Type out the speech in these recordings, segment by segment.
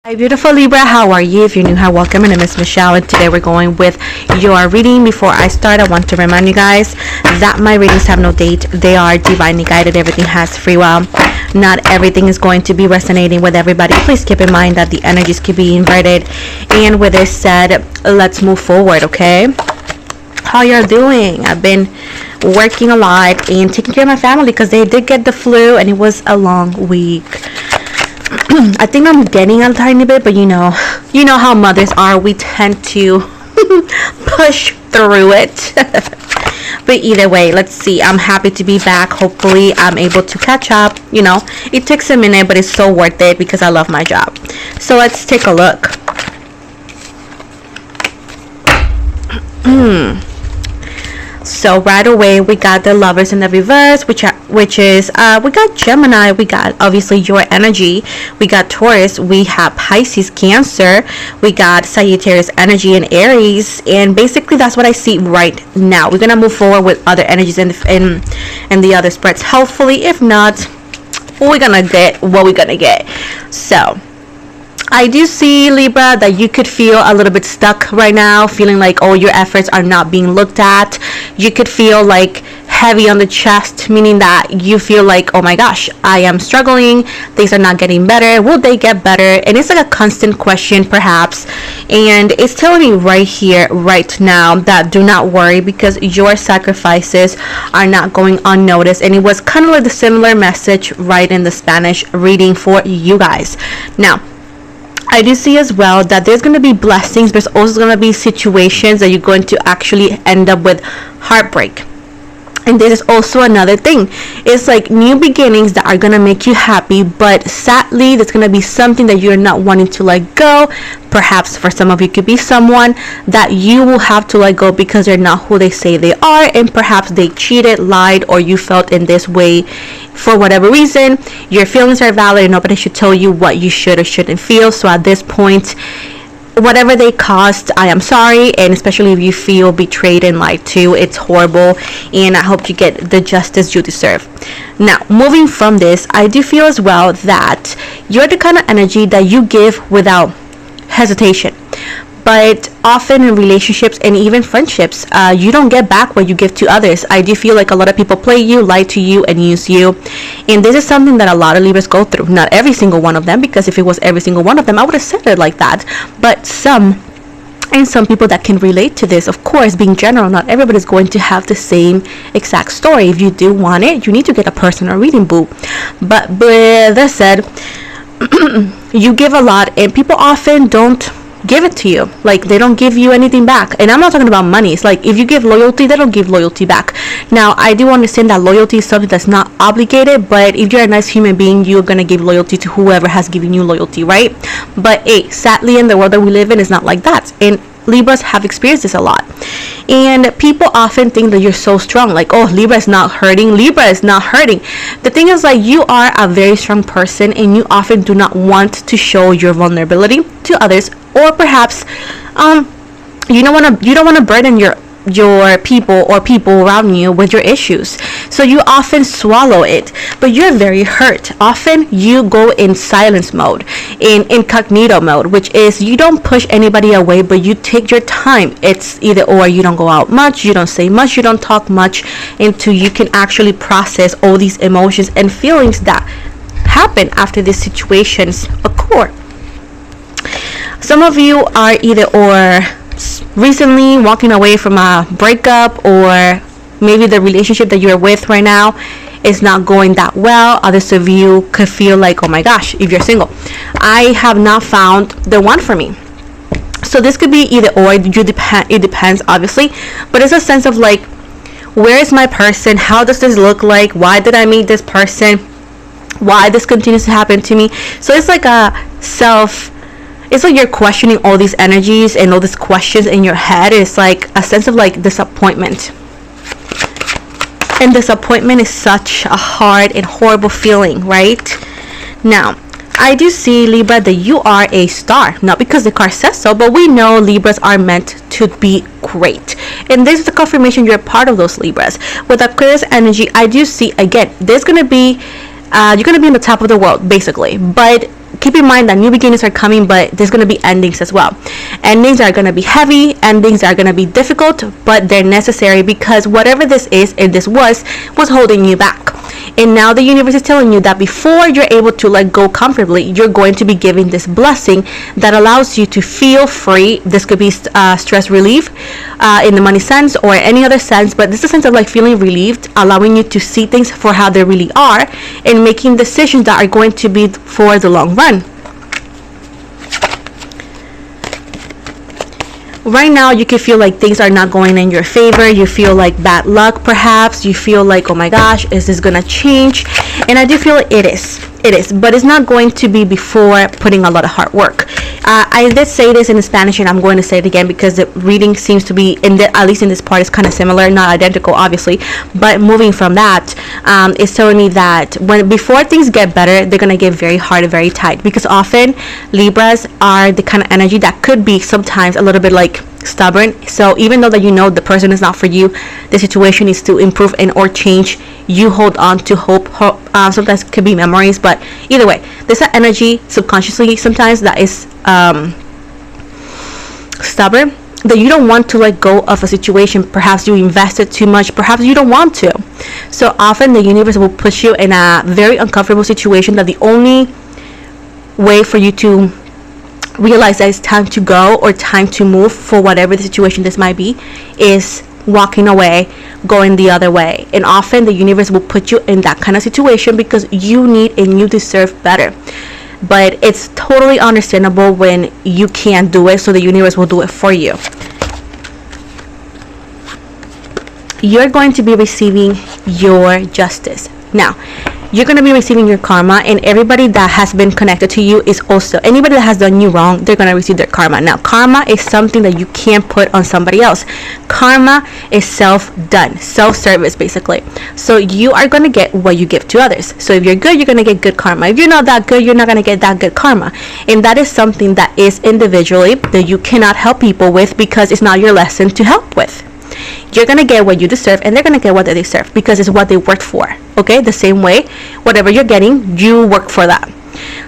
Hi beautiful Libra, how are you? If you're new, hi, welcome. My name is Michelle and today we're going with your reading. Before I start, I want to remind you guys that my readings have no date. They are divinely guided. Everything has free will. Not everything is going to be resonating with everybody. Please keep in mind that the energies can be inverted. And with this said, let's move forward, okay? How you're doing? I've been working a lot and taking care of my family because they did get the flu and it was a long week. I think I'm getting a tiny bit, but you know how mothers are. We tend to push through it. But either way, let's see. I'm happy to be back. Hopefully, I'm able to catch up. It takes a minute, but it's so worth it because I love my job. So let's take a look. So right away we got the Lovers in the reverse, which is we got Gemini, we got obviously your energy, we got Taurus, we have Pisces, Cancer, we got Sagittarius energy and Aries, and basically that's what I see right now. We're gonna move forward with other energies in the other spreads. Hopefully, if not, we're gonna get what we're gonna get. So I do see, Libra, that you could feel a little bit stuck right now, feeling like your efforts are not being looked at. You could feel like heavy on the chest, meaning that you feel like, oh my gosh, I am struggling, things are not getting better, will they get better? And it's like a constant question perhaps, and it's telling me right here, right now, that do not worry because your sacrifices are not going unnoticed. And it was kind of like the similar message right in the Spanish reading for you guys. Now, I do see as well that there's going to be blessings. There's also going to be situations that you're going to actually end up with heartbreak. And this is also another thing. It's like new beginnings that are going to make you happy, but sadly, there's going to be something that you're not wanting to let go. Perhaps for some of you, could be someone that you will have to let go because they're not who they say they are, and perhaps they cheated, lied, or you felt in this way for whatever reason. Your feelings are valid and nobody should tell you what you should or shouldn't feel. So at this point, whatever they caused, I am sorry, and especially if you feel betrayed and lied to, it's horrible, and I hope you get the justice you deserve. Now, moving from this, I do feel as well that you're the kind of energy that you give without hesitation. But often in relationships and even friendships, you don't get back what you give to others. I do feel like a lot of people play you, lie to you, and use you. And this is something that a lot of Libras go through. Not every single one of them, because if it was every single one of them, I would have said it like that. But some people that can relate to this, of course, being general, not everybody's going to have the same exact story. If you do want it, you need to get a personal reading, boo. But with that said, you give a lot, and people often don't give it to you. Like, they don't give you anything back. And I'm not talking about money. It's like if you give loyalty, they don't give loyalty back. Now, I do understand that loyalty is something that's not obligated, but if you're a nice human being, you're gonna give loyalty to whoever has given you loyalty, right? But sadly, in the world that we live in, it's not like that. And Libras have experienced this a lot. And people often think that you're so strong, like, oh, Libra is not hurting. Libra is not hurting. The thing is, like, you are a very strong person, and you often do not want to show your vulnerability to others, or perhaps you don't want to burden your people or people around you with your issues. So you often swallow it, but you're very hurt. Often you go in silence mode, in incognito mode, which is you don't push anybody away, but you take your time. It's either or. You don't go out much, you don't say much, you don't talk much, until you can actually process all these emotions and feelings that happen after these situations occur. Some of you are either or recently walking away from a breakup, or maybe the relationship that you're with right now is not going that well. Others of you could feel like, oh my gosh, if you're single, I have not found the one for me. So this could be either or. It depends, obviously, but it's a sense of like, where is my person? How does this look like? Why did I meet this person? Why this continues to happen to me? So it's like it's like you're questioning all these energies and all these questions in your head. It's like a sense of like disappointment. And disappointment is such a hard and horrible feeling, right? Now, I do see, Libra, that you are a star. Not because the card says so, but we know Libras are meant to be great. And this is the confirmation you're part of those Libras. With Aquarius energy, I do see, again, there's going to be, you're going to be on the top of the world, basically. But keep in mind that new beginnings are coming, but there's going to be endings as well. Endings are going to be heavy, endings are going to be difficult, but they're necessary, because whatever this is and this was holding you back. And now the universe is telling you that before you're able to let go comfortably, you're going to be giving this blessing that allows you to feel free. This could be stress relief in the money sense or any other sense, but this is a sense of like feeling relieved, allowing you to see things for how they really are, and making decisions that are going to be for the long run. Right now, you can feel like things are not going in your favor. You feel like bad luck, perhaps. You feel like, oh my gosh, is this gonna change? And I do feel it is, but it's not going to be before putting a lot of hard work. I did say this in Spanish, and I'm going to say it again because the reading seems to be, at least in this part, is kind of similar, not identical, obviously. But moving from that, it's telling me that before things get better, they're gonna get very hard and very tight, because often Libras are the kind of energy that could be sometimes a little bit like stubborn. So even though that you know the person is not for you, the situation needs to improve and or change, you hold on to hope. Sometimes it could be memories, but either way, there's an energy subconsciously sometimes that is stubborn, that you don't want to let go of a situation. Perhaps you invested too much, perhaps you don't want to. So often the universe will put you in a very uncomfortable situation that the only way for you to realize that it's time to go or time to move for whatever the situation this might be is walking away, going the other way. And often the universe will put you in that kind of situation because you need and you deserve better. But it's totally understandable when you can't do it, so the universe will do it for you. You're going to be receiving your justice. Now, you're going to be receiving your karma, and everybody that has been connected to you is also, anybody that has done you wrong, they're going to receive their karma. Now, karma is something that you can't put on somebody else. Karma is self-done, self-service, basically. So you are going to get what you give to others. So if you're good, you're going to get good karma. If you're not that good, you're not going to get that good karma. And that is something that is individually that you cannot help people with, because it's not your lesson to help with. You're going to get what you deserve, and they're going to get what they deserve, because it's what they worked for. Okay, the same way, whatever you're getting, you work for that.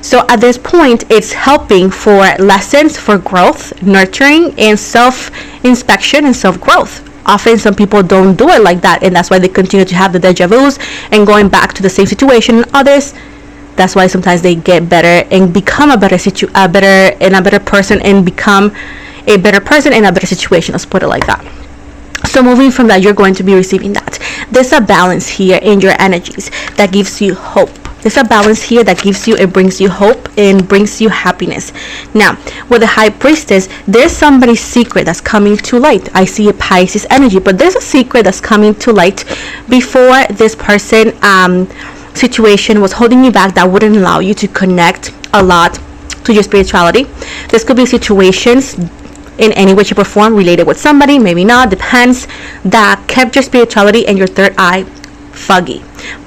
So at this point, it's helping for lessons, for growth, nurturing, and self-inspection and self-growth. Often some people don't do it like that, and that's why they continue to have the deja vus and going back to the same situation. Others, that's why sometimes they get better and become a better person and become a better person in a better situation. Let's put it like that. So moving from that, you're going to be receiving that. There's a balance here in your energies that gives you hope. There's a balance here that gives you, it brings you hope and brings you happiness. Now, with the High Priestess, there's somebody's secret that's coming to light. I see a Pisces energy, but there's a secret that's coming to light before this person situation was holding you back, that wouldn't allow you to connect a lot to your spirituality. This could be situations in any way, shape, or form related with somebody, maybe not, depends, that kept your spirituality and your third eye foggy,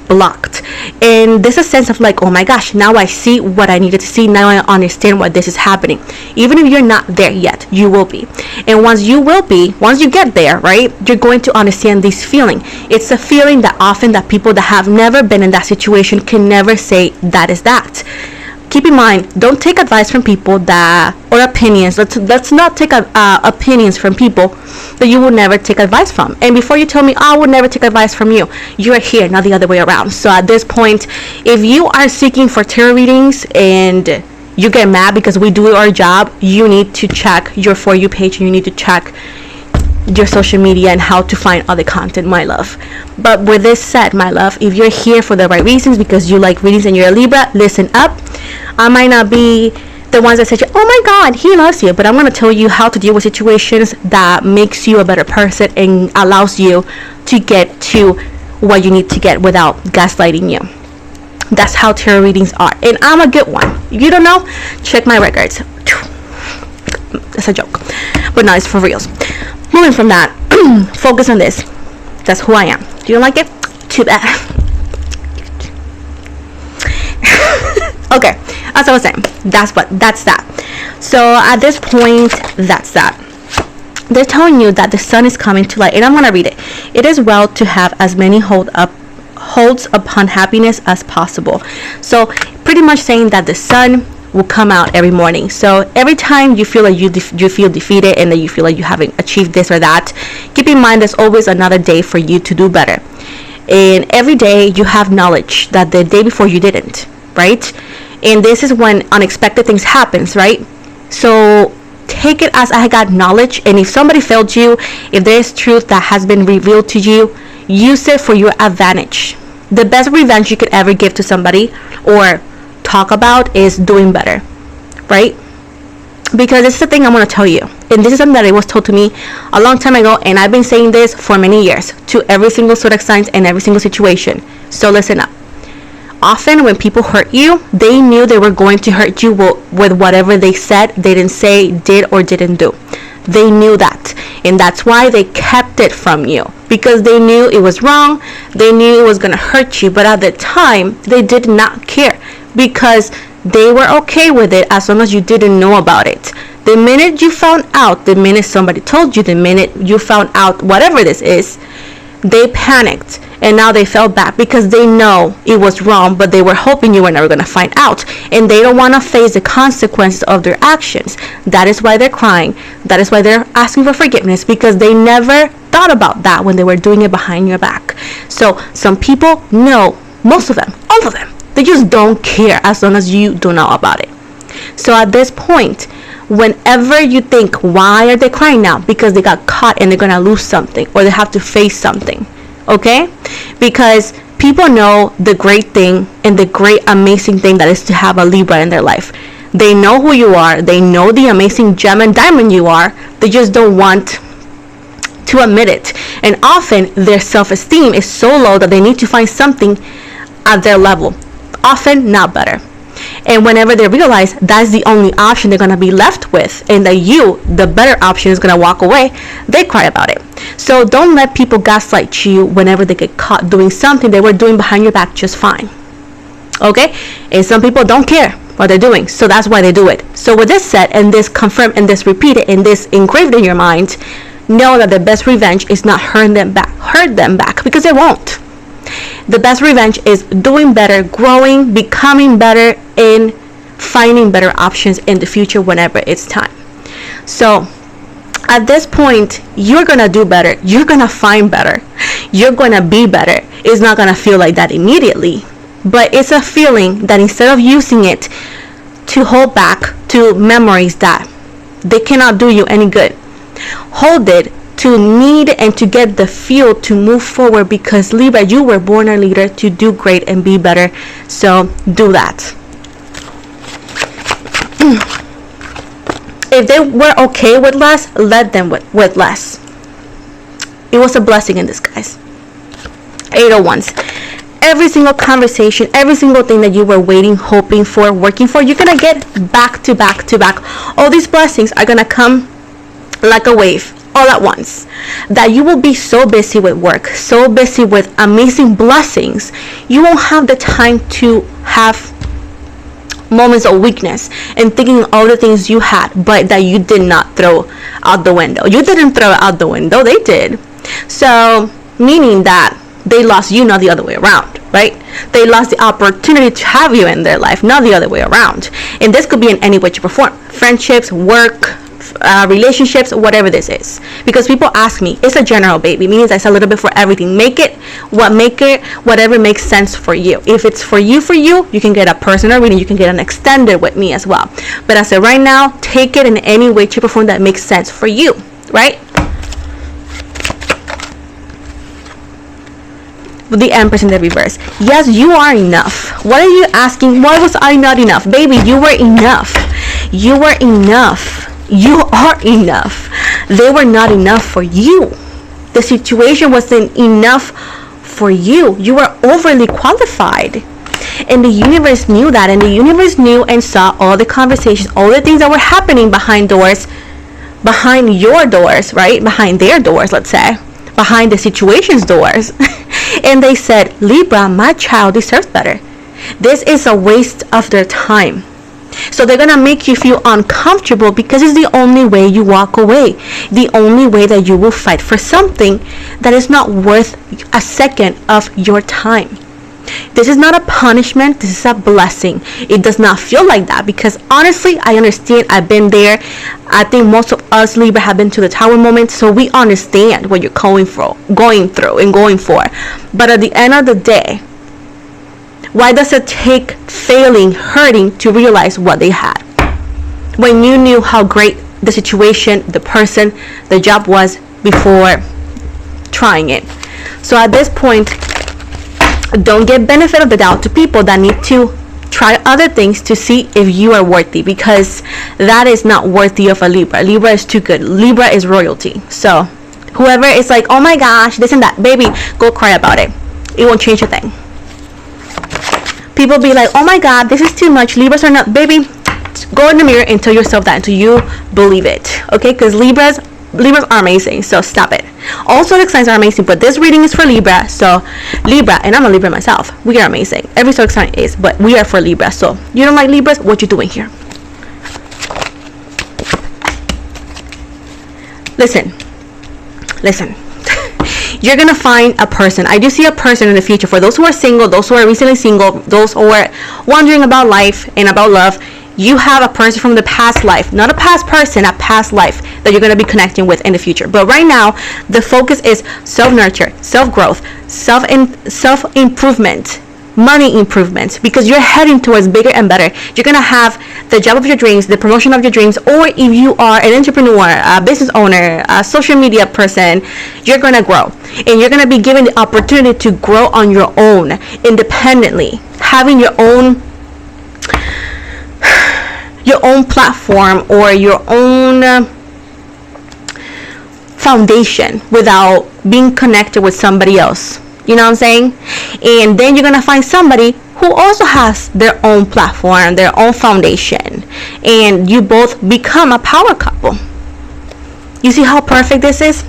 blocked. And there's a sense of like, oh my gosh, now I see what I needed to see, now I understand why this is happening. Even if you're not there yet, you will be. And once you get there, right, you're going to understand this feeling. It's a feeling that often that people that have never been in that situation can never say that is that. Keep in mind, don't take advice from people or opinions. Let's not take opinions from people that you will never take advice from. And before you tell me, I will never take advice from you, you are here, not the other way around. So at this point, if you are seeking for tarot readings and you get mad because we do our job, you need to check your For You page, and you need to check your social media and how to find other content, my love. But with this said, my love, if you're here for the right reasons, because you like readings and you're a Libra, listen up. I might not be the ones that say, oh my god, he loves you, but I'm going to tell you how to deal with situations that makes you a better person and allows you to get to what you need to get without gaslighting you. That's how tarot readings are, and I'm a good one. You don't know? Check my records. That's a joke, but no, it's for reals. Moving from that, focus on this. That's who I am. Do you don't like it? Too bad. Okay, as I was saying, that's that. So at this point, that's that. They're telling you that the sun is coming to light, and I'm gonna read it. It is well to have as many holds upon happiness as possible. So pretty much saying that the sun will come out every morning. So every time you feel like you feel defeated and that you feel like you haven't achieved this or that, keep in mind there's always another day for you to do better. And every day you have knowledge that the day before you didn't, right? And this is when unexpected things happens, right? So take it as I got knowledge, and if somebody failed you, if there is truth that has been revealed to you, use it for your advantage. The best revenge you could ever give to somebody or talk about is doing better, right? Because this is the thing I'm going to tell you, and this is something that it was told to me a long time ago, and I've been saying this for many years to every single zodiac sign and every single situation. So listen up. Often when people hurt you, they knew they were going to hurt you with whatever they said, they didn't say, did, or didn't do. They knew that, and that's why they kept it from you, because they knew it was wrong. They knew it was going to hurt you, but at the time they did not care, because they were okay with it as long as you didn't know about it. The minute you found out, the minute somebody told you, the minute you found out whatever this is, they panicked, and now they fell back because they know it was wrong, but they were hoping you were never going to find out, and they don't want to face the consequences of their actions. That is why they're crying. That is why they're asking for forgiveness, because they never thought about that when they were doing it behind your back. So some people know, most of them, all of them, they just don't care as long as you don't know about it. So at this point, whenever you think, why are they crying now? Because they got caught and they're going to lose something, or they have to face something. Okay? Because people know the great thing and the great amazing thing that is to have a Libra in their life. They know who you are. They know the amazing gem and diamond you are. They just don't want to admit it. And often their self-esteem is so low that they need to find something at their level. Often not better. And whenever they realize that's the only option they're going to be left with, and that you, the better option, is going to walk away, they cry about it. So don't let people gaslight you whenever they get caught doing something they were doing behind your back just fine. Okay? And some people don't care what they're doing, so that's why they do it. So with this said, and this confirmed, and this repeated, and this engraved in your mind, know that the best revenge is not hurt them back, because they won't. The best revenge is doing better, growing, becoming better, and finding better options in the future whenever it's time. So at this point, you're going to do better. You're going to find better. You're going to be better. It's not going to feel like that immediately, but it's a feeling that instead of using it to hold back to memories that they cannot do you any good, hold it to need and to get the fuel to move forward, because Libra, you were born a leader to do great and be better. So do that. If they were okay with less, let them with less. It was a blessing in disguise. 801s. Every single conversation, every single thing that you were waiting, hoping for, working for, you're gonna get back to back to back. All these blessings are gonna come like a wave, all at once, that you will be so busy with work, so busy with amazing blessings, you won't have the time to have moments of weakness and thinking all the things you had, but that you did not throw out the window. You didn't throw it out the window, they did. So meaning that they lost you, not the other way around, right? They lost the opportunity to have you in their life, not the other way around. And this could be in any way you perform: friendships, work, relationships, whatever this is. Because people ask me, it's a general, baby, means it's a little bit for everything. Make it whatever makes sense for you. If it's for you, you can get a personal reading, you can get an extended with me as well. But as of right now, take it in any way, shape, or form that makes sense for you, right? The Empress in the reverse. Yes, you are enough. What are you asking? Why was I not enough? Baby, you were enough. You were enough. You are enough. They were not enough for you. The situation wasn't enough for you. You were overly qualified. And the universe knew that. And the universe knew and saw all the conversations, all the things that were happening behind doors, behind your doors, right? Behind their doors, let's say. Behind the situation's doors. And they said, Libra, my child deserves better. This is a waste of their time. So they're going to make you feel uncomfortable, because it's the only way you walk away. The only way that you will fight for something that is not worth a second of your time. This is not a punishment. This is a blessing. It does not feel like that, because honestly, I understand. I've been there. I think most of us Libra have been to the tower moment, so we understand what you're going through and going for. But at the end of the day, why does it take failing, hurting to realize what they had, when you knew how great the situation, the person, the job was before trying it? So at this point, don't give benefit of the doubt to people that need to try other things to see if you are worthy, because that is not worthy of a Libra. Libra is too good. Libra is royalty. So whoever is like, oh my gosh, this and that, baby, go cry about it. It won't change a thing. People be like, oh my god, this is too much, Libras are not, baby, go in the mirror and tell yourself that until you believe it, okay? Because Libras are amazing, so stop it. All zodiac signs are amazing, but this reading is for Libra. So Libra, and I'm a Libra myself, we are amazing. Every zodiac sign is, but we are for Libra. So you don't like Libras, what you doing here? Listen. You're gonna find a person. I do see a person in the future. For those who are single, those who are recently single, those who are wondering about life and about love, you have a person from the past life, not a past person, a past life that you're going to be connecting with in the future. But right now, the focus is self-nurture, self-growth, self-improvement, money improvement, because you're heading towards bigger and better. You're going to have the job of your dreams, the promotion of your dreams, or if you are an entrepreneur, a business owner, a social media person, you're going to grow. And you're going to be given the opportunity to grow on your own, independently, having your own platform or your own foundation without being connected with somebody else. You know what I'm saying? And then you're gonna find somebody who also has their own platform, their own foundation, and you both become a power couple. You see how perfect this is?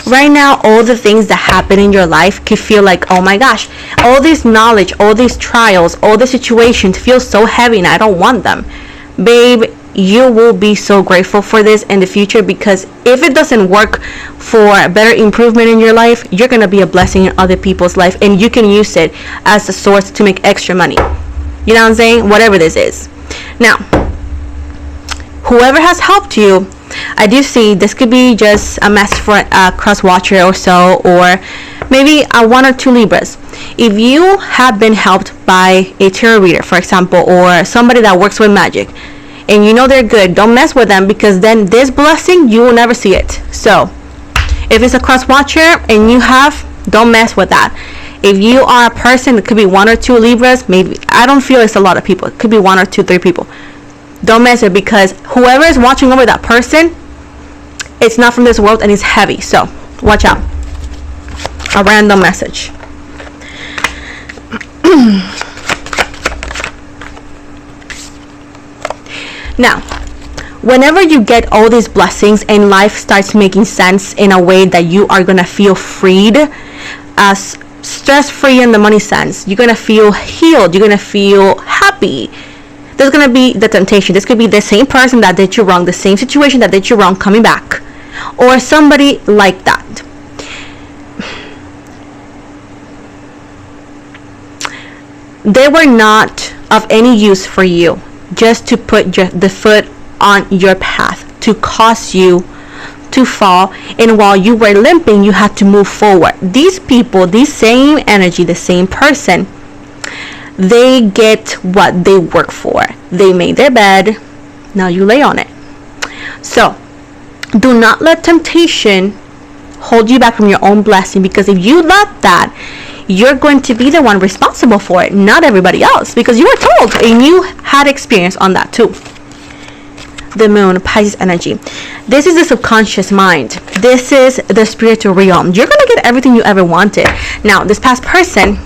Right now, all the things that happen in your life could feel like, oh my gosh, all this knowledge, all these trials, all the situations feel so heavy and I don't want them. Babe, you will be so grateful for this in the future, because if it doesn't work for better improvement in your life, you're going to be a blessing in other people's life, and you can use it as a source to make extra money. You know what I'm saying? Whatever this is. Now, whoever has helped you, I do see this could be just a message for a cross watcher or so, or maybe one or two Libras. If you have been helped by a tarot reader, for example, or somebody that works with magic, and you know they're good, don't mess with them, because then this blessing, you will never see it. So if it's a cross watcher and you have, don't mess with that. If you are a person, it could be one or two Libras, maybe, I don't feel it's a lot of people, it could be one or two, three people. Don't mess it, because whoever is watching over that person, it's not from this world and it's heavy. So watch out. A random message. Now, whenever you get all these blessings and life starts making sense in a way that you are gonna feel freed, as stress-free in the money sense, you're gonna feel healed, you're gonna feel happy. There's gonna be the temptation. This could be the same person that did you wrong, the same situation that did you wrong coming back, or somebody like that. They were not of any use for you, just to put the foot on your path, to cause you to fall, and while you were limping, you had to move forward. These people, this same energy, the same person, they get what they work for. They made their bed, now you lay on it. So do not let temptation hold you back from your own blessing, because if you let that, you're going to be the one responsible for it, not everybody else, because you were told and you had experience on that too. The moon, Pisces energy. This is the subconscious mind. This is the spiritual realm. You're going to get everything you ever wanted. Now, this past person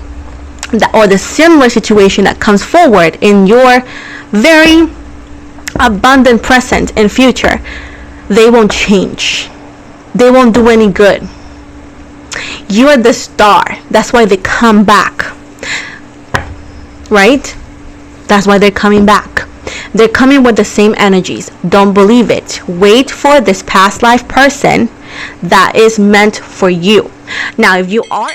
or the similar situation that comes forward in your very abundant present and future, they won't change. They won't do any good. You are the star. That's why they come back. Right? That's why they're coming back. They're coming with the same energies. Don't believe it. Wait for this past life person that is meant for you. Now, if you are